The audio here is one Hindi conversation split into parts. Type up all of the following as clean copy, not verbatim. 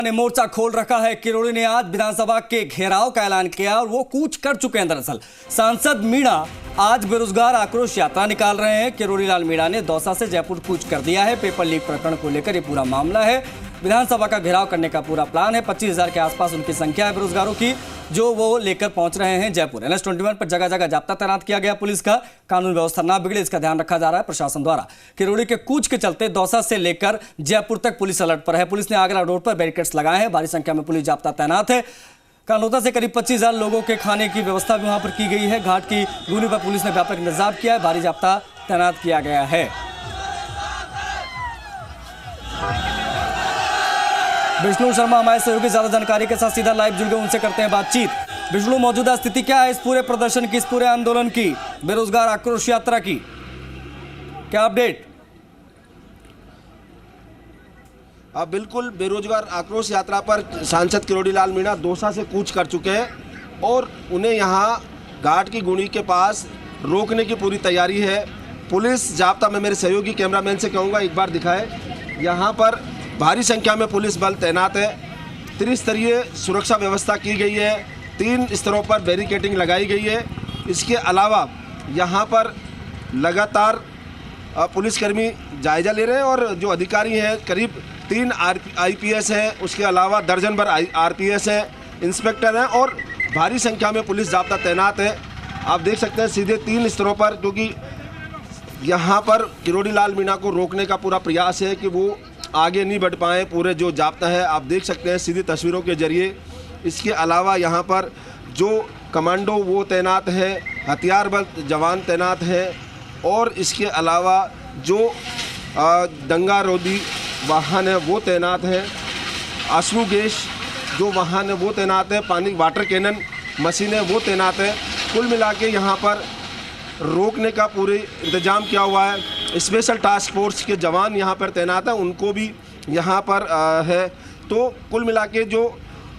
ने मोर्चा खोल रखा है। किरोड़ी ने आज विधानसभा के घेराव का ऐलान किया और वो कूच कर चुके हैं। दरअसल सांसद मीणा आज बेरोजगार आक्रोश यात्रा निकाल रहे हैं। किरोड़ी लाल मीणा ने दौसा से जयपुर कूच कर दिया है। पेपर लीक प्रकरण को लेकर ये पूरा मामला है। विधानसभा का घेराव करने का पूरा प्लान है। 25,000 के आसपास उनकी संख्या है बेरोजगारों की, जो वो लेकर पहुंच रहे हैं जयपुर। NH-21 पर जगह जगह जाब्ता तैनात किया गया पुलिस का। कानून व्यवस्था ना बिगड़े इसका ध्यान रखा जा रहा है प्रशासन द्वारा। किरोड़ी के कूच के चलते दौसा से लेकर जयपुर तक पुलिस अलर्ट पर है। पुलिस ने आगरा रोड पर बैरिकेड्स लगाए हैं। भारी संख्या में पुलिस जाब्ता तैनात है। कानोता से करीब 25,000 लोगों के खाने की व्यवस्था भी वहां पर की गई है। घाट की दूरी पर पुलिस ने व्यापक इंतजाम किया है। भारी जाब्ता तैनात किया गया है। विष्णु शर्मा हमारे सहयोगी ज्यादा जानकारी के साथ सीधा लाइव जुड़ गए, उनसे करते हैं बातचीत। विष्णु, मौजूदा स्थिति क्या है इस पूरे प्रदर्शन की, इस पूरे आंदोलन की, बेरोजगार आक्रोश यात्रा की, क्या अपडेट? बिल्कुल, बेरोजगार आक्रोश यात्रा पर सांसद किरोड़ी लाल मीणा दौसा से कूच कर चुके हैं और उन्हें यहां घाट की गुणी के पास रोकने की पूरी तैयारी है। पुलिस जाब्ता, मैं मेरे सहयोगी कैमरामैन से कहूँगा एक बार दिखाए, यहाँ पर भारी संख्या में पुलिस बल तैनात है। त्रिस्तरीय सुरक्षा व्यवस्था की गई है। 3 स्तरों पर बैरिकेडिंग लगाई गई है। इसके अलावा यहाँ पर लगातार पुलिसकर्मी जायजा ले रहे हैं और जो अधिकारी हैं करीब 3 IPS हैं, उसके अलावा दर्जन भर RPS हैं, इंस्पेक्टर हैं और भारी संख्या में पुलिस जाब्ता तैनात है। आप देख सकते हैं सीधे 3 स्तरों पर, क्योंकि यहाँ पर किरोड़ी लाल मीणा को रोकने का पूरा प्रयास है कि वो आगे नहीं बढ़ पाए। पूरे जो जाब्ता है आप देख सकते हैं सीधी तस्वीरों के जरिए। इसके अलावा यहाँ पर जो कमांडो वो तैनात है, हथियार बल जवान तैनात है और इसके अलावा जो दंगा रोधी वाहन है वो तैनात है। आंसू गैस जो वाहन है वो तैनात है। पानी वाटर कैनन मशीनें वो तैनात है। कुल मिला के यहाँ पर रोकने का पूरे इंतजाम किया हुआ है। स्पेशल टास्क फोर्स के जवान यहाँ पर तैनात हैं, उनको भी यहाँ पर है। तो कुल मिला के जो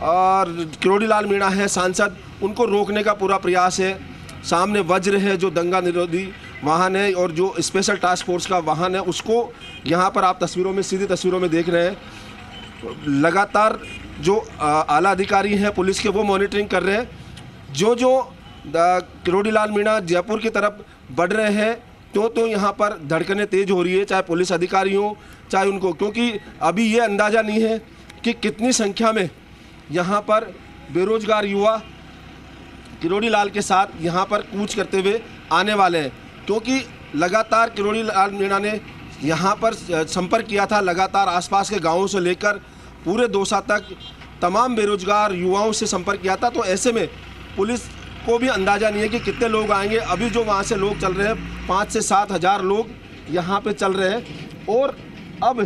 किरोड़ी लाल मीणा है सांसद, उनको रोकने का पूरा प्रयास है। सामने वज्र है जो दंगा निरोधी वाहन है और जो स्पेशल टास्क फोर्स का वाहन है उसको यहाँ पर आप तस्वीरों में, सीधी तस्वीरों में देख रहे हैं। लगातार जो आला अधिकारी हैं पुलिस के वो मॉनिटरिंग कर रहे हैं। जो किरोड़ी लाल मीणा जयपुर की तरफ बढ़ रहे हैं तो यहाँ पर धड़कनें तेज हो रही है, चाहे पुलिस अधिकारी हो चाहे उनको, क्योंकि अभी ये अंदाज़ा नहीं है कि कितनी संख्या में यहाँ पर बेरोजगार युवा किरोड़ी लाल के साथ यहाँ पर कूच करते हुए आने वाले हैं। क्योंकि लगातार किरोड़ी लाल मीणा ने यहाँ पर संपर्क किया था, लगातार आसपास के गाँवों से लेकर पूरे दौसा तक तमाम बेरोजगार युवाओं से संपर्क किया था। तो ऐसे में पुलिस को भी अंदाज़ा नहीं है कि कितने लोग आएंगे। अभी जो वहाँ से लोग चल रहे हैं 5 से 7 हज़ार लोग यहाँ पे चल रहे हैं और अब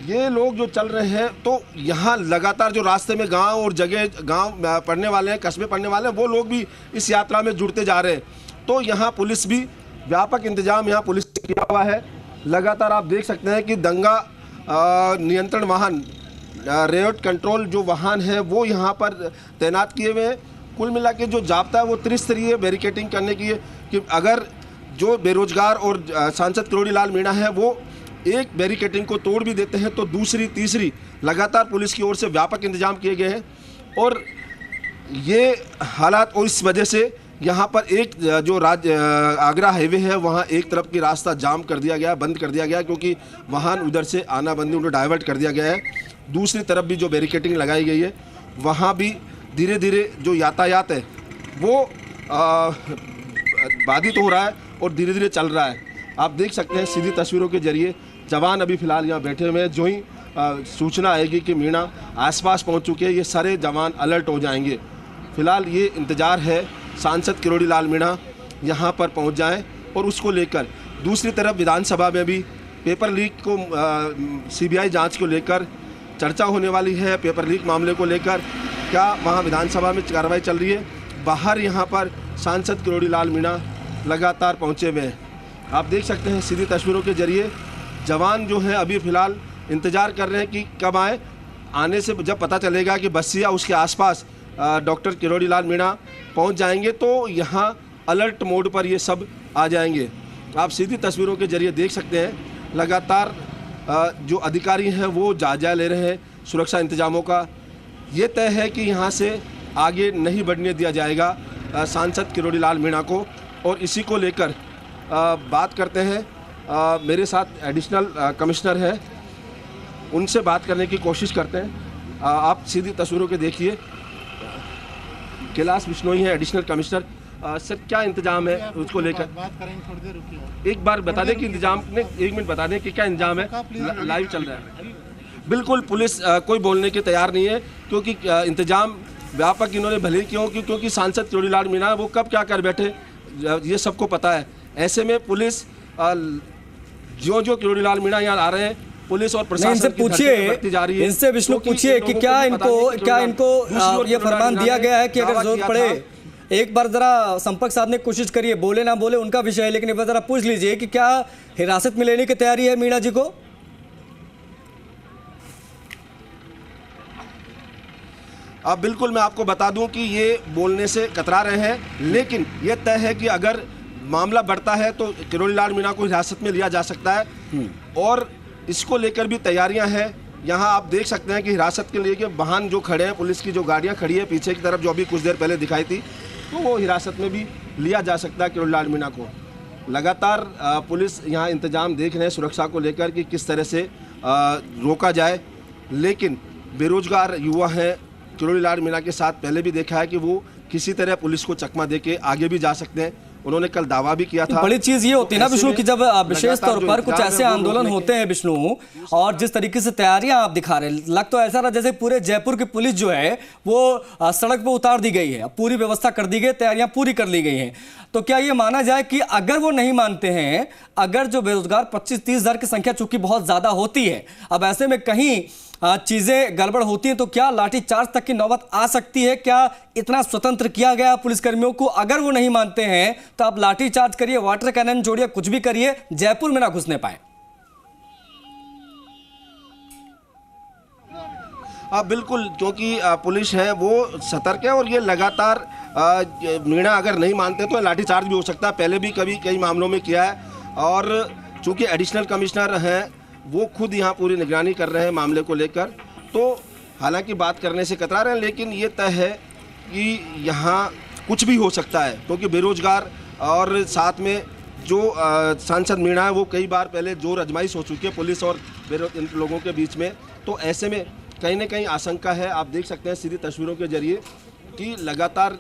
ये लोग जो चल रहे हैं तो यहाँ लगातार जो रास्ते में गांव और गांव पढ़ने वाले हैं, कस्बे पढ़ने वाले हैं, वो लोग भी इस यात्रा में जुड़ते जा रहे हैं। तो यहाँ पुलिस भी व्यापक इंतजाम यहाँ पुलिस ने किया हुआ है। लगातार आप देख सकते हैं कि दंगा नियंत्रण वाहन, रेट कंट्रोल जो वाहन है वो यहाँ पर तैनात किए हुए हैं। कुल मिला के जो जाब्ता है वो त्रिस्तरीय बैरिकेडिंग करने की है कि अगर जो बेरोजगार और सांसद किरोड़ी लाल मीणा है वो एक बैरिकेडिंग को तोड़ भी देते हैं तो दूसरी तीसरी लगातार पुलिस की ओर से व्यापक इंतजाम किए गए हैं। और ये हालात और इस वजह से यहाँ पर एक जो आगरा हाईवे है वहाँ एक तरफ की रास्ता जाम कर दिया गया, बंद कर दिया गया, क्योंकि वाहन उधर से आना बंदी, उनको डाइवर्ट कर दिया गया है। दूसरी तरफ भी जो बैरिकेडिंग लगाई गई है वहाँ भी धीरे धीरे जो यातायात है वो बाधित हो रहा है और धीरे धीरे चल रहा है। आप देख सकते हैं सीधी तस्वीरों के जरिए जवान अभी फ़िलहाल यहाँ बैठे हुए हैं। जो ही सूचना आएगी कि मीणा आसपास पहुँच चुके हैं, ये सारे जवान अलर्ट हो जाएंगे। फ़िलहाल ये इंतज़ार है सांसद किरोड़ी लाल मीणा यहाँ पर पहुँच जाएँ और उसको लेकर दूसरी तरफ विधानसभा में भी पेपर लीक को CBI जाँच को लेकर चर्चा होने वाली है। पेपर लीक मामले को लेकर क्या वहाँ विधानसभा में कार्रवाई चल रही है। बाहर यहाँ पर सांसद किरोड़ी लाल मीणा लगातार पहुँचे हुए हैं। आप देख सकते हैं सीधी तस्वीरों के जरिए जवान जो हैं अभी फ़िलहाल इंतज़ार कर रहे हैं कि कब आए। आने से जब पता चलेगा कि बसिया उसके आसपास डॉक्टर किरोड़ी लाल मीणा पहुँच जाएंगे तो यहाँ अलर्ट मोड पर ये सब आ जाएंगे। आप सीधी तस्वीरों के जरिए देख सकते हैं लगातार जो अधिकारी हैं वो जायजा ले रहे हैं। सुरक्षा इंतजामों का। ये तय है कि यहाँ से आगे नहीं बढ़ने दिया जाएगा सांसद किरोड़ी लाल मीणा को। और इसी को लेकर बात करते हैं, मेरे साथ एडिशनल कमिश्नर हैं, उनसे बात करने की कोशिश करते हैं। आप सीधी तस्वीरों के देखिए, कैलाश बिश्नोई है एडिशनल कमिश्नर। सर, क्या इंतजाम है उसको लेकर? बात करेंगे, थोड़ी देर रुकिए। एक बार बता दें कि इंतजाम ने, 1 मिनट बता दें कि क्या इंतजाम है। लाइव चल रहा है। बिल्कुल, पुलिस कोई बोलने की तैयार नहीं है, क्योंकि इंतजाम व्यापक इन्होंने भले क्यों, क्योंकि सांसद किरोड़ी लाल मीणा वो कब क्या कर बैठे ये सबको पता है। ऐसे में पुलिस जो किरोड़ी लाल मीणा यहाँ आ रहे हैं, पुलिस और प्रशासन इनसे पूछिए, इनसे विष्णु पूछिए कि क्या इनको ये फरमान दिया गया है कि अगर जरूरत पड़े, एक बार जरा संपर्क साधने की कोशिश करिए, बोले ना बोले उनका विषय है, लेकिन एक बार जरा पूछ लीजिए कि क्या हिरासत में लेने की तैयारी है मीणा जी को। अब बिल्कुल मैं आपको बता दूं कि ये बोलने से कतरा रहे हैं, लेकिन ये तय है कि अगर मामला बढ़ता है तो किरोड़ी लाल मीणा को हिरासत में लिया जा सकता है। और इसको लेकर भी तैयारियां हैं। यहाँ आप देख सकते हैं कि हिरासत के लिए वाहन जो खड़े हैं, पुलिस की जो गाड़ियां खड़ी है पीछे की तरफ, जो अभी कुछ देर पहले दिखाई थी, तो वो हिरासत में भी लिया जा सकता है किरोड़ी लाल मीणा को। लगातार पुलिस यहाँ इंतजाम देख रहे हैं सुरक्षा को लेकर कि किस तरह से रोका जाए। लेकिन बेरोजगार युवा हैं, किरोड़ी लाल मीणा के साथ पहले भी देखा है कि वो किसी तरह पुलिस को चकमा दे के आगे भी जा सकते हैं। उन्होंने कल दावा भी किया था। बड़ी चीज ये होती है ना विष्णु कि जब विशेष तौर पर कुछ ऐसे आंदोलन होते हैं विष्णु, और जिस तरीके से तैयारियां आप दिखा रहे हैं, लग तो ऐसा रहा जैसे पूरे जयपुर की पुलिस जो है वो सड़क पर उतार दी गई है, पूरी व्यवस्था कर दी गई, तैयारियां पूरी कर ली गई हैं। तो क्या ये माना जाए कि अगर वो नहीं मानते हैं, अगर जो बेरोजगार 25-30 हज़ार की संख्या चूंकि बहुत ज्यादा होती है, अब ऐसे में कहीं चीजें गड़बड़ होती हैं तो क्या लाठी चार्ज तक की नौबत आ सकती है? क्या इतना स्वतंत्र किया गया पुलिसकर्मियों को? अगर वो नहीं मानते हैं तो आप लाठी चार्ज करिए, वाटर कैनन जोड़िए, कुछ भी करिए, जयपुर में ना घुसने पाए। बिल्कुल, क्योंकि पुलिस है वो सतर्क है और ये लगातार मीणा अगर नहीं मानते तो लाठीचार्ज भी हो सकता है। पहले भी कई मामलों में किया है। और चूंकि एडिशनल कमिश्नर हैं, वो खुद यहाँ पूरी निगरानी कर रहे हैं मामले को लेकर, तो हालांकि बात करने से कतरा रहे हैं, लेकिन ये तय है कि यहाँ कुछ भी हो सकता है, क्योंकि बेरोजगार और साथ में जो सांसद मीणा है वो कई बार पहले जोर आजमाइश हो चुकी है पुलिस और इन लोगों के बीच में। तो ऐसे में कहीं ना कहीं आशंका है। आप देख सकते हैं सीधी तस्वीरों के जरिए कि लगातार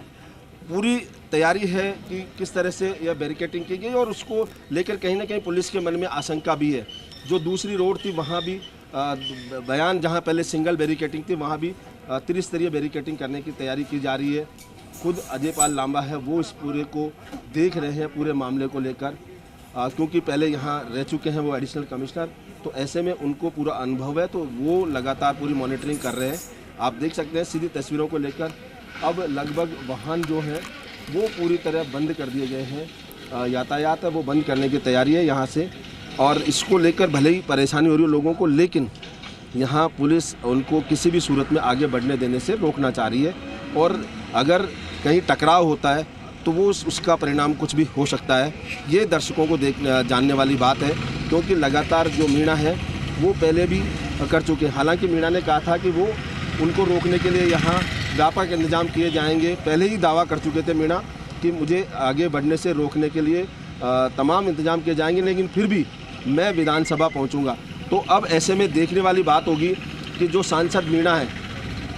पूरी तैयारी है कि किस तरह से यह बैरिकेडिंग की गई, और उसको लेकर कहीं ना कहीं पुलिस के मन में आशंका भी है। जो दूसरी रोड थी वहाँ भी बयान, जहाँ पहले सिंगल बैरिकेडिंग थी, वहाँ भी त्रिस्तरीय बैरिकेडिंग करने की तैयारी की जा रही है। खुद अजय पाल लांबा है, वो इस पूरे को देख रहे हैं पूरे मामले को लेकर, क्योंकि पहले यहाँ रह चुके हैं वो एडिशनल कमिश्नर, तो ऐसे में उनको पूरा अनुभव है, तो वो लगातार पूरी मॉनिटरिंग कर रहे हैं। आप देख सकते हैं सीधी तस्वीरों को लेकर अब लगभग वाहन जो है वो पूरी तरह बंद कर दिए गए हैं। यातायात है वो बंद करने की तैयारी है यहाँ से, और इसको लेकर भले ही परेशानी हो रही है लोगों को, लेकिन यहाँ पुलिस उनको किसी भी सूरत में आगे बढ़ने देने से रोकना चाह रही है। और अगर कहीं टकराव होता है तो वो उसका परिणाम कुछ भी हो सकता है। ये दर्शकों को जानने वाली बात है, क्योंकि लगातार जो मीणा है वो पहले भी कर चुके हैं। हालांकि मीणा ने कहा था कि वो उनको रोकने के लिए यहाँ व्यापक इंतजाम किए जाएंगे। पहले ही दावा कर चुके थे मीणा कि मुझे आगे बढ़ने से रोकने के लिए तमाम इंतजाम किए जाएंगे, लेकिन फिर भी मैं विधानसभा पहुंचूंगा। तो अब ऐसे में देखने वाली बात होगी कि जो सांसद मीणा है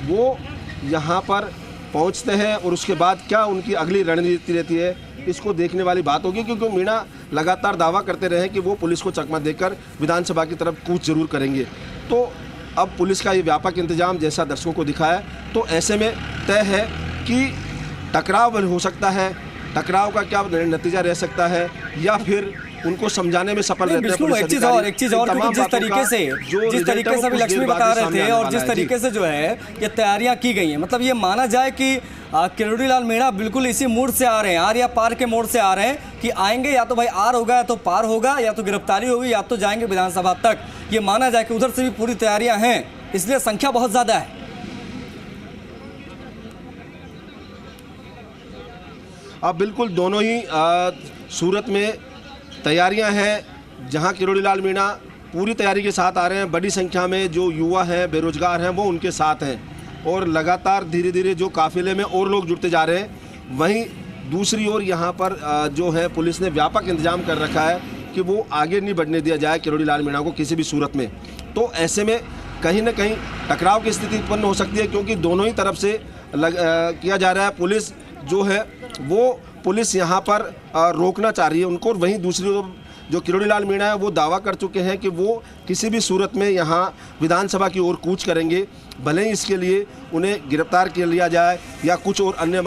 वो यहाँ पर पहुंचते हैं और उसके बाद क्या उनकी अगली रणनीति रहती है, इसको देखने वाली बात होगी। क्योंकि मीणा लगातार दावा करते रहे कि वो पुलिस को चकमा देकर विधानसभा की तरफ कूच जरूर करेंगे। तो अब पुलिस का ये व्यापक इंतजाम जैसा दर्शकों को दिखाया, तो ऐसे में तय है कि टकराव हो सकता है। टकराव का क्या नतीजा रह सकता है, या फिर उनको समझाने में सफल रहते हैं पुलिस अधिकारी। एक चीज और क्योंकि जिस तरीके से अभी लक्ष्मी बता रहे थे और जिस तरीके से जो है ये तैयारियां की गई हैं, मतलब ये माना जाए कि किरोड़ी लाल मीणा बिल्कुल इसी मूड से आ रहे हैं, आर या पार के मोड़ से आ रहे हैं कि आएंगे या तो भाई आर होगा या तो पार होगा, या तो गिरफ्तारी होगी या तो जाएंगे विधानसभा तक। ये माना जाए कि उधर से भी पूरी तैयारियां हैं, इसलिए संख्या बहुत ज्यादा है। अब बिल्कुल दोनों ही सूरत में तैयारियां हैं। जहां किरोड़ी लाल मीणा पूरी तैयारी के साथ आ रहे हैं। बड़ी संख्या में जो युवा हैं, बेरोजगार हैं, वो उनके साथ हैं और लगातार धीरे धीरे जो काफिले में और लोग जुड़ते जा रहे हैं। वहीं दूसरी ओर यहाँ पर जो है पुलिस ने व्यापक इंतजाम कर रखा है कि वो आगे नहीं बढ़ने दिया जाए किरोड़ी लाल मीणा को किसी भी सूरत में। तो ऐसे में कहीं ना कहीं टकराव की स्थिति उत्पन्न हो सकती है, क्योंकि दोनों ही तरफ से किया जा रहा है। पुलिस जो है वो पुलिस यहाँ पर रोकना चाह रही है उनको, और वहीं दूसरी ओर जो किरोड़ी लाल मीणा है वो दावा कर चुके हैं कि वो किसी भी सूरत में यहाँ विधानसभा की ओर कूच करेंगे, भले ही इसके लिए उन्हें गिरफ्तार कर लिया जाए या कुछ और अन्य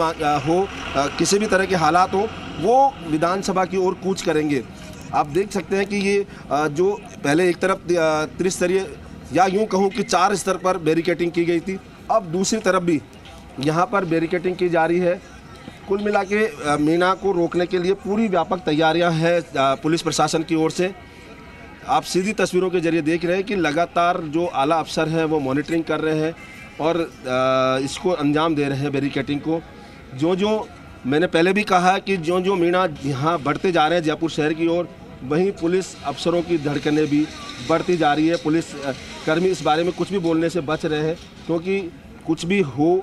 किसी भी तरह के हालात हो, वो विधानसभा की ओर कूच करेंगे। आप देख सकते हैं कि ये जो पहले एक तरफ त्रिस्तरीय या यूँ कहूँ कि 4 स्तर पर बैरिकेटिंग की गई थी, अब दूसरी तरफ भी यहाँ पर बैरिकेटिंग की जा रही है। कुल मिला के मीणा को रोकने के लिए पूरी व्यापक तैयारियां हैं पुलिस प्रशासन की ओर से। आप सीधी तस्वीरों के जरिए देख रहे हैं कि लगातार जो आला अफसर हैं वो मॉनिटरिंग कर रहे हैं और इसको अंजाम दे रहे हैं बैरिकेटिंग को। जो मैंने पहले भी कहा कि जो मीणा यहाँ बढ़ते जा रहे हैं जयपुर शहर की ओर, वहीं पुलिस अफसरों की धड़कनें भी बढ़ती जा रही है। पुलिस कर्मी इस बारे में कुछ भी बोलने से बच रहे हैं, क्योंकि कुछ भी हो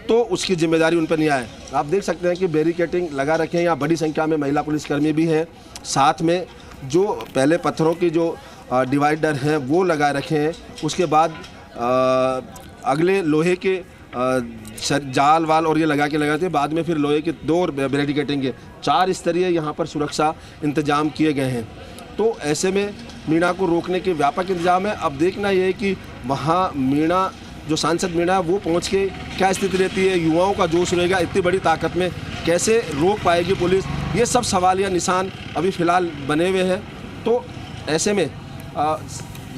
तो उसकी जिम्मेदारी उन पर नहीं आए। आप देख सकते हैं कि बैरिकेटिंग लगा रखे हैं, यहाँ बड़ी संख्या में महिला पुलिसकर्मी भी हैं, साथ में जो पहले पत्थरों की जो डिवाइडर हैं वो लगा रखे हैं। उसके बाद अगले लोहे के जाल वाल और ये लगाते हैं, बाद में फिर लोहे के 2 बैरिकेटिंग के 4 स्तरीय यहाँ पर सुरक्षा इंतजाम किए गए हैं। तो ऐसे में मीणा को रोकने के व्यापक इंतजाम है। अब देखना ये है कि वहाँ मीणा जो सांसद मीणा है वो पहुंच के क्या स्थिति रहती है, युवाओं का जोश रहेगा, इतनी बड़ी ताकत में कैसे रोक पाएगी पुलिस, ये सब सवाल या निशान अभी फ़िलहाल बने हुए हैं। तो ऐसे में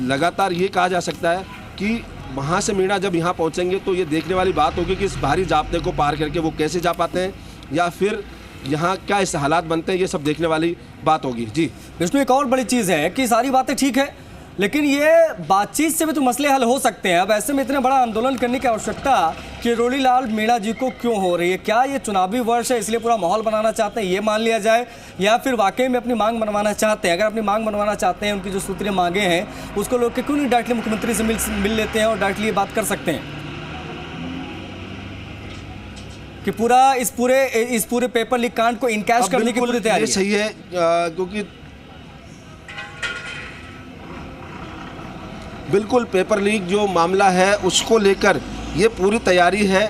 लगातार ये कहा जा सकता है कि वहाँ से मीणा जब यहाँ पहुँचेंगे तो ये देखने वाली बात होगी कि इस भारी जाब्ते को पार करके वो कैसे जा पाते हैं, या फिर यहाँ क्या इस हालात बनते हैं, ये सब देखने वाली बात होगी। जी विष्णु, एक और बड़ी चीज़ है कि सारी बातें ठीक है, लेकिन ये बातचीत से भी तो मसले हल हो सकते हैं। अब ऐसे में इतने बड़ा आंदोलन करने की आवश्यकता किरोड़ी लाल मीणा जी को क्यों हो रही है? क्या ये चुनावी वर्ष है इसलिए पूरा माहौल बनाना चाहते हैं, ये मान लिया जाए, या फिर वाकई में अपनी मांग मनवाना चाहते हैं? अगर अपनी मांग मनवाना चाहते हैं, उनकी जो सूत्रीय मांगे हैं उसको लोग क्यों नहीं डायरेक्टली मुख्यमंत्री से मिल लेते हैं और डायरेक्टली ये बात कर सकते हैं कि पूरा इस पूरे पेपर लीक कांड को इनकैश करने की पूरी तैयारी? सही है, क्योंकि बिल्कुल पेपर लीक जो मामला है उसको लेकर ये पूरी तैयारी है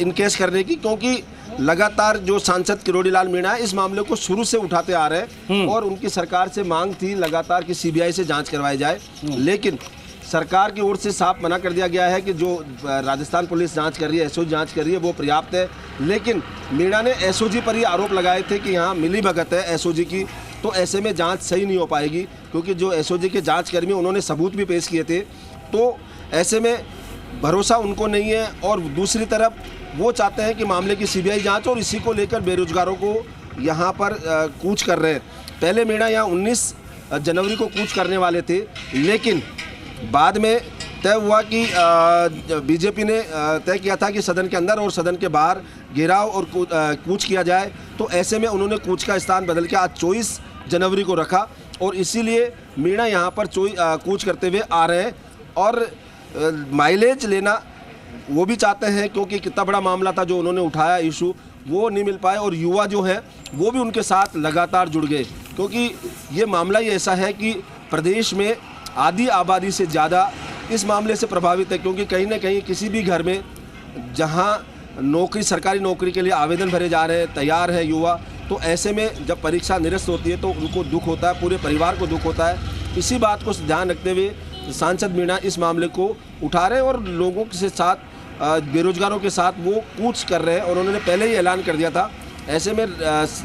इनकेस करने की, क्योंकि लगातार जो सांसद किरोड़ी लाल मीणा है इस मामले को शुरू से उठाते आ रहे हैं और उनकी सरकार से मांग थी लगातार कि सीबीआई से जांच करवाई जाए, लेकिन सरकार की ओर से साफ मना कर दिया गया है कि जो राजस्थान पुलिस जांच कर रही है, एसओजी जांच कर रही है, वो पर्याप्त है। लेकिन मीणा ने एसओजी पर ही आरोप लगाए थे कि यहाँ मिलीभगत है एसओजी की, तो ऐसे में जांच सही नहीं हो पाएगी, क्योंकि जो एसओजी के जांचकर्मी उन्होंने सबूत भी पेश किए थे। तो ऐसे में भरोसा उनको नहीं है, और दूसरी तरफ वो चाहते हैं कि मामले की सीबीआई जांच, और इसी को लेकर बेरोजगारों को यहाँ पर कूच कर रहे हैं। पहले मीणा यहाँ 19 जनवरी को कूच करने वाले थे, लेकिन बाद में तय हुआ कि बीजेपी ने तय किया था कि सदन के अंदर और सदन के बाहर घेराव और कूच किया जाए। तो ऐसे में उन्होंने कूच का स्थान बदल के आज 24 जनवरी को रखा, और इसीलिए मीणा यहाँ पर कूच करते हुए आ रहे हैं। और माइलेज लेना वो भी चाहते हैं, क्योंकि कितना बड़ा मामला था जो उन्होंने उठाया इशू, वो नहीं मिल पाए, और युवा जो है वो भी उनके साथ लगातार जुड़ गए, क्योंकि ये मामला ही ऐसा है कि प्रदेश में आधी आबादी से ज़्यादा इस मामले से प्रभावित है, क्योंकि कहीं ना कहीं किसी भी घर में जहां नौकरी, सरकारी नौकरी के लिए आवेदन भरे जा रहे हैं, तैयार है युवा, तो ऐसे में जब परीक्षा निरस्त होती है तो उनको दुख होता है, पूरे परिवार को दुख होता है। इसी बात को ध्यान रखते हुए सांसद मीणा इस मामले को उठा रहे हैं और लोगों के साथ, बेरोजगारों के साथ वो कूच कर रहे हैं, और उन्होंने पहले ही ऐलान कर दिया था। ऐसे में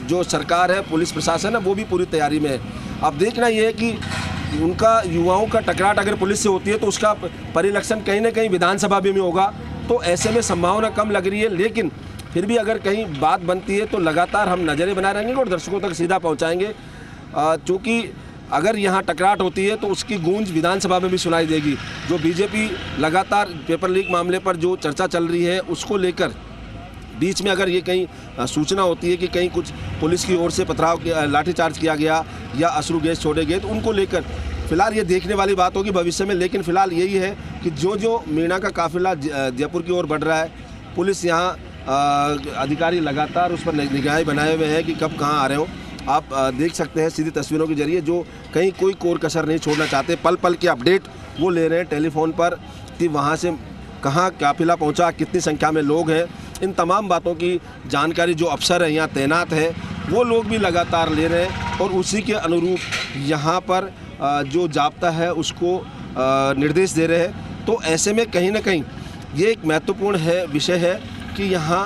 जो सरकार है, पुलिस प्रशासन है, वो भी पूरी तैयारी में है। अब देखना ये है कि उनका युवाओं का टकराट अगर पुलिस से होती है तो उसका परिलक्षण कहीं ना कहीं विधानसभा में होगा, तो ऐसे में संभावना कम लग रही है। लेकिन फिर भी अगर कहीं बात बनती है तो लगातार हम नज़रें बनाए रहेंगे और दर्शकों तक सीधा पहुंचाएंगे, क्योंकि अगर यहाँ टकराट होती है तो उसकी गूंज विधानसभा में भी सुनाई देगी। जो बीजेपी लगातार पेपर लीक मामले पर जो चर्चा चल रही है उसको लेकर बीच में अगर ये कहीं सूचना होती है कि कहीं कुछ पुलिस की ओर से पथराव, लाठीचार्ज किया गया या अश्रु गैस छोड़े गए, तो उनको लेकर फिलहाल ये देखने वाली बात होगी भविष्य में, लेकिन फिलहाल यही है कि जो मीणा का काफिला जयपुर की ओर बढ़ रहा है, पुलिस यहाँ अधिकारी लगातार उस पर निगाहें बनाए हुए हैं कि कब कहाँ आ रहे हो। आप देख सकते हैं सीधी तस्वीरों के जरिए, जो कहीं कोई कोर कसर नहीं छोड़ना चाहते, पल पल के अपडेट वो ले रहे हैं टेलीफोन पर कि वहाँ से कहाँ काफिला पहुँचा, कितनी संख्या में लोग हैं। इन तमाम बातों की जानकारी जो अफसर हैं यहाँ तैनात है वो लोग भी लगातार ले रहे हैं और उसी के अनुरूप यहाँ पर जो जाब्ता है उसको निर्देश दे रहे हैं। तो ऐसे में कहीं ना कहीं ये एक महत्वपूर्ण विषय है कि यहाँ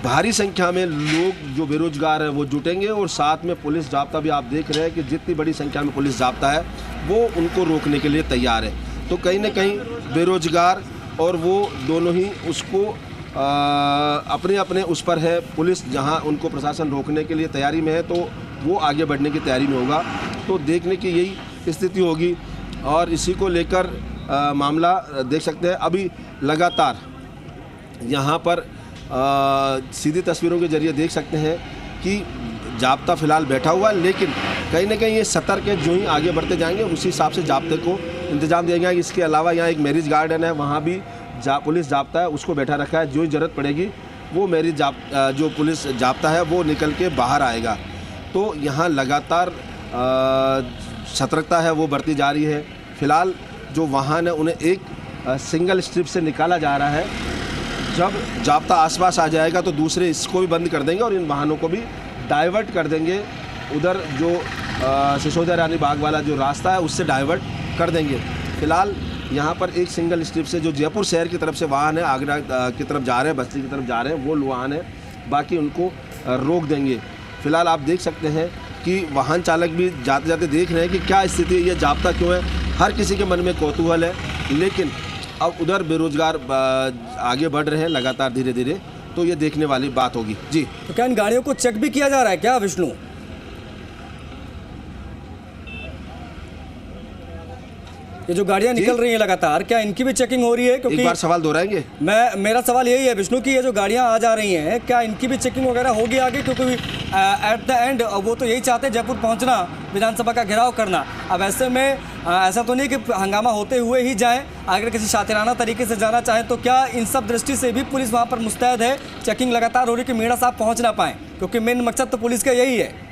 भारी संख्या में लोग जो बेरोजगार हैं वो जुटेंगे और साथ में पुलिस जाब्ता भी आप देख रहे हैं कि जितनी बड़ी संख्या में पुलिस जाब्ता है वो उनको रोकने के लिए तैयार है। तो कहीं ना कहीं बेरोजगार और वो दोनों ही उसको अपने अपने उस पर है। पुलिस जहां उनको प्रशासन रोकने के लिए तैयारी में है तो वो आगे बढ़ने की तैयारी में होगा। तो देखने की यही स्थिति होगी और इसी को लेकर मामला देख सकते हैं। अभी लगातार यहाँ पर सीधी तस्वीरों के जरिए देख सकते हैं कि जाब्ता फिलहाल बैठा हुआ है, लेकिन कहीं ना कहीं ये सतर्क है। जो ही आगे बढ़ते जाएंगे उसी हिसाब से जाब्ते को इंतजाम दिया गया है। इसके अलावा यहाँ एक मैरिज गार्डन है, वहाँ भी पुलिस जाब्ता है उसको बैठा रखा है। जो ही ज़रूरत पड़ेगी वो मैरिज जो पुलिस जाब्ता है वो निकल के बाहर आएगा। तो यहाँ लगातार सतर्कता है वो बढ़ती जा रही है। फिलहाल जो वाहन है उन्हें एक सिंगल स्ट्रिप से निकाला जा रहा है। जब जाब्ता आसपास आ जाएगा तो दूसरे इसको भी बंद कर देंगे और इन वाहनों को भी डाइवर्ट कर देंगे। उधर जो सिसोदिया रानी बाग वाला जो रास्ता है उससे डाइवर्ट कर देंगे। फिलहाल यहाँ पर एक सिंगल स्ट्रिप से जो जयपुर शहर की तरफ से वाहन है आगरा की तरफ जा रहे हैं, बस्ती की तरफ जा रहे हैं, वो वाहन है, बाकी उनको रोक देंगे। फिलहाल आप देख सकते हैं कि वाहन चालक भी जाते जाते देख रहे हैं कि क्या स्थिति है, ये जाब्ता क्यों है। हर किसी के मन में कौतूहल है, लेकिन अब उधर बेरोजगार आगे बढ़ रहे हैं लगातार धीरे धीरे, तो ये देखने वाली बात होगी। जी, तो क्या इन गाड़ियों को चेक भी किया जा रहा है क्या विष्णु? ये जो गाड़ियां निकल रही हैं लगातार, क्या इनकी भी चेकिंग हो रही है? क्योंकि एक बार सवाल दोहराएंगे। मेरा सवाल यही है विष्णु कि ये जो गाड़ियां आ जा रही हैं, क्या इनकी भी चेकिंग वगैरह होगी आगे? क्योंकि एट द एंड वो तो यही चाहते हैं जयपुर पहुंचना, विधानसभा का घेराव करना। अब ऐसे में ऐसा तो नहीं कि हंगामा होते हुए ही जाएं, अगर किसी शातिराना तरीके से जाना चाहें तो क्या इन सब दृष्टि से भी पुलिस वहाँ पर मुस्तैद है? चेकिंग लगातार हो रही कि मीणा साहब पहुँच ना पाएँ, क्योंकि मेन मकसद तो पुलिस का यही है।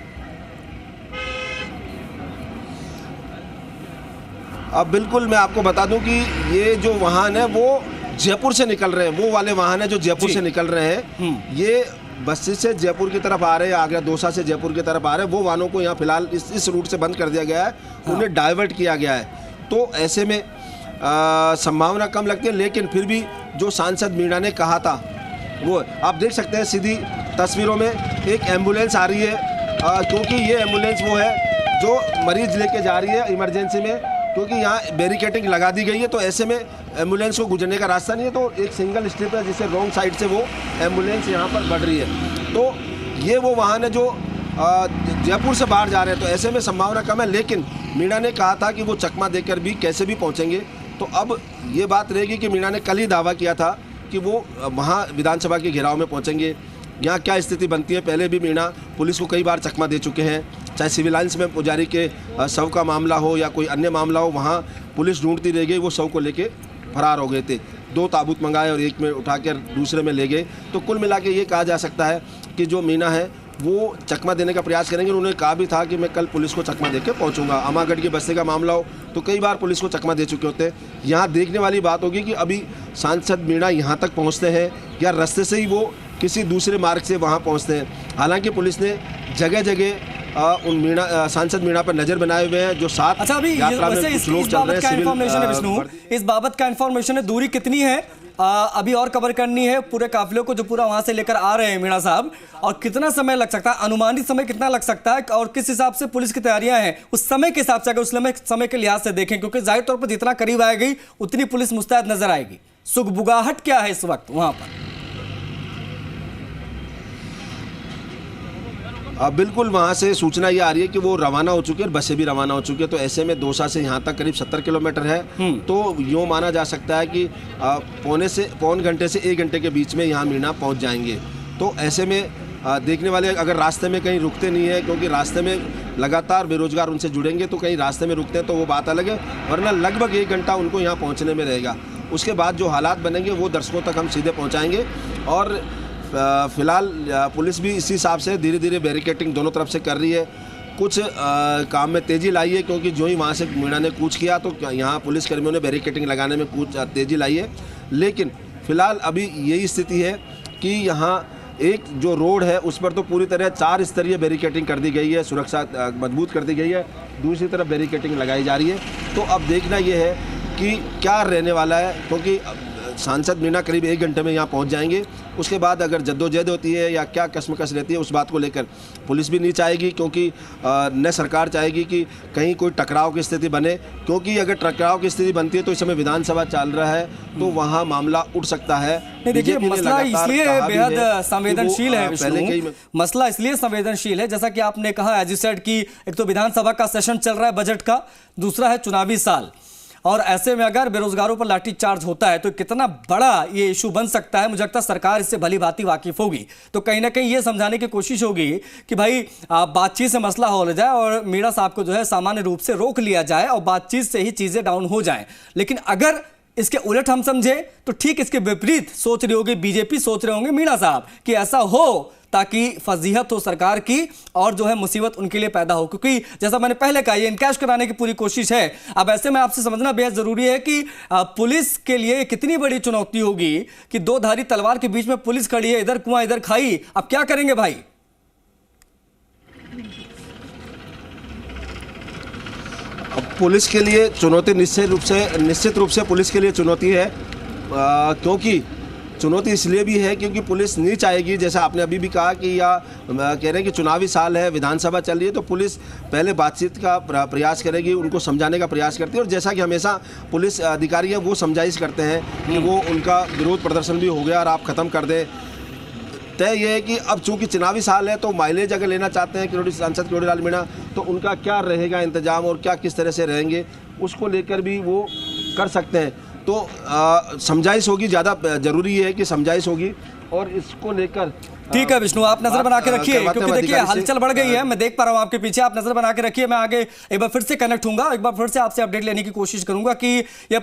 अब बिल्कुल मैं आपको बता दूं कि ये जो वाहन है वो जयपुर से निकल रहे हैं, वो वाले वाहन है जो जयपुर से निकल रहे हैं। ये बस्ती से जयपुर की तरफ आ रहे हैं, आगरा दौसा से जयपुर की तरफ आ रहे हैं। वो वाहनों को यहाँ फिलहाल इस रूट से बंद कर दिया गया है, उन्हें डाइवर्ट किया गया है। तो ऐसे में संभावना कम लगती है, लेकिन फिर भी जो सांसद मीणा ने कहा था वो आप देख सकते हैं। सीधी तस्वीरों में एक एम्बुलेंस आ रही है, क्योंकि ये एम्बुलेंस वो है जो मरीज लेके जा रही है इमरजेंसी में, क्योंकि यहाँ बैरिकेडिंग लगा दी गई है। तो ऐसे में एम्बुलेंस को गुजरने का रास्ता नहीं है, तो एक सिंगल स्ट्रिप है जिससे रॉन्ग साइड से वो एम्बुलेंस यहाँ पर बढ़ रही है। तो ये वो वाहन है जो जयपुर से बाहर जा रहे हैं। तो ऐसे में संभावना कम है, लेकिन मीणा ने कहा था कि वो चकमा देकर भी कैसे भी पहुँचेंगे। तो अब ये बात रहेगी कि मीणा ने कल ही दावा किया था कि वो वहाँ विधानसभा के घेराव में पहुँचेंगे। यहाँ क्या स्थिति बनती है, पहले भी मीणा पुलिस को कई बार चकमा दे चुके हैं, चाहे सिविल लाइन्स में पुजारी के शव का मामला हो या कोई अन्य मामला हो, वहाँ पुलिस ढूंढती रह गई, वो शव को लेके फरार हो गए थे। 2 ताबूत मंगाए और एक में उठाकर दूसरे में ले गए। तो कुल मिला के ये कहा जा सकता है कि जो मीणा है वो चकमा देने का प्रयास करेंगे। उन्होंने कहा भी था कि मैं कल पुलिस को चकमा दे के पहुँचूँगा। अमागढ़ की बस्ती का मामला हो तो कई बार पुलिस को चकमा दे चुके होते हैं। यहाँ देखने वाली बात होगी कि अभी सांसद मीणा यहाँ तक पहुँचते हैं या रास्ते से ही वो किसी दूसरे मार्ग से वहाँ पहुँचते हैं। हालांकि पुलिस ने जगह जगह उन सांसद मीणा पर नजर बनाए हुए हैं जो साथ अच्छा अभी वैसे इस बाबत का इन्फॉर्मेशन है विष्णु, इस बाबत का इन्फॉर्मेशन है, दूरी कितनी है अभी और कवर करनी है पूरे काफिले को जो पूरा वहां से लेकर आ रहे हैं मीणा साहब, और कितना समय लग सकता है, अनुमानित समय कितना लग सकता है और किस हिसाब से पुलिस की तैयारियां हैं उस समय के हिसाब से, अगर उस समय के लिहाज से देखें, क्योंकि जाहिर तौर पर जितना करीब आएगी उतनी पुलिस मुस्तैद नजर आएगी। सुगबुगाहट क्या है इस वक्त वहां पर? बिल्कुल वहाँ से सूचना ये आ रही है कि वो रवाना हो चुके हैं, बसें भी रवाना हो चुकी है। तो ऐसे में दौसा से यहाँ तक करीब 70 किलोमीटर है। तो यूँ माना जा सकता है कि पौन घंटे से 1 घंटे के बीच में यहाँ मीणा पहुँच जाएंगे। तो ऐसे में देखने वाले अगर रास्ते में कहीं रुकते नहीं है, क्योंकि रास्ते में लगातार बेरोजगार उनसे जुड़ेंगे तो कहीं रास्ते में रुकते हैं तो वो बात अलग है, वरना लगभग 1 घंटा उनको यहाँ पहुँचने में रहेगा। उसके बाद जो हालात बनेंगे वो दर्शकों तक हम सीधे पहुँचाएँगे। और फिलहाल पुलिस भी इसी हिसाब से धीरे धीरे बैरिकेटिंग दोनों तरफ से कर रही है। कुछ काम में तेज़ी लाई है, क्योंकि जो ही वहाँ से मीणा ने कूच किया तो यहाँ पुलिसकर्मियों ने बैरिकेटिंग लगाने में तेज़ी लाई है। लेकिन फ़िलहाल अभी यही स्थिति है कि यहाँ एक जो रोड है उस पर तो पूरी तरह 4 स्तरीय बैरिकेटिंग कर दी गई है, सुरक्षा मजबूत कर दी गई है, दूसरी तरफ बैरिकेटिंग लगाई जा रही है। तो अब देखना ये है कि क्या रहने वाला है, क्योंकि सांसद मीणा करीब 1 घंटे में यहाँ पहुँच जाएंगे। उसके बाद अगर जद्दोजहद होती है या क्या कश्मकश रहती है उस बात को लेकर पुलिस भी नहीं चाहेगी, क्योंकि न सरकार चाहेगी कि कहीं कोई टकराव की स्थिति बने, क्योंकि अगर टकराव की स्थिति बनती है तो इस समय विधानसभा चल रहा है तो वहाँ मामला उठ सकता है। देखिए, मसला इसलिए बेहद संवेदनशील है विष्णु, मसला इसलिए संवेदनशील है जैसा कि आपने कहा, एज यू सेड कि एक तो विधानसभा का सेशन चल रहा है बजट का, दूसरा है चुनावी साल, और ऐसे में अगर बेरोजगारों पर लाठीचार्ज होता है तो कितना बड़ा ये इशू बन सकता है, मुझे लगता है सरकार इससे भली भांति वाकिफ होगी। तो कहीं ना कहीं ये समझाने की कोशिश होगी कि भाई बातचीत से मसला हो जाए और मीणा साहब को जो है सामान्य रूप से रोक लिया जाए और बातचीत से ही चीजें डाउन हो जाएं। लेकिन अगर इसके उलट हम समझे तो ठीक इसके विपरीत सोच रही होगी बीजेपी, सोच रहे होंगे मीणा साहब कि ऐसा हो ताकि फजीहत हो सरकार की और जो है मुसीबत उनके लिए पैदा हो, क्योंकि जैसा मैंने पहले कहा ये इनकैश कराने की पूरी कोशिश है। अब ऐसे में आपसे समझना बेहद जरूरी है कि पुलिस के लिए कितनी बड़ी चुनौती होगी कि 2 धारी तलवार के बीच में पुलिस खड़ी है, इधर कुआं इधर खाई, अब क्या करेंगे भाई? पुलिस के लिए चुनौती निश्चित रूप से पुलिस के लिए चुनौती है, क्योंकि चुनौती इसलिए भी है क्योंकि पुलिस नहीं चाहेगी, जैसा आपने अभी भी कहा कि या कह रहे हैं कि चुनावी साल है, विधानसभा चल रही है, तो पुलिस पहले बातचीत का प्रयास करेगी, उनको समझाने का प्रयास करती है। और जैसा कि हमेशा पुलिस अधिकारी हैं वो समझाइश करते हैं कि वो उनका विरोध प्रदर्शन भी हो गया और आप ख़त्म कर दें। तय ये है कि अब चूंकि चुनावी साल है तो माइलेज अगर लेना चाहते हैं सांसद किरोड़ीलाल मीणा तो उनका क्या रहेगा इंतजाम और क्या किस तरह से रहेंगे उसको लेकर भी वो कर सकते हैं। तो समझाइश होगी, ज़्यादा ज़रूरी है कि समझाइश होगी और इसको लेकर ठीक है विष्णु, आप नजर बना के रखिए, क्योंकि देखिए हलचल बढ़ गई है, मैं देख पा रहा हूं आपके पीछे, आप नजर बना के रखिए। मैं आगे एक बार फिर से कनेक्ट हूंगा, एक बार फिर से आपसे अपडेट लेने की कोशिश करूंगा कि यह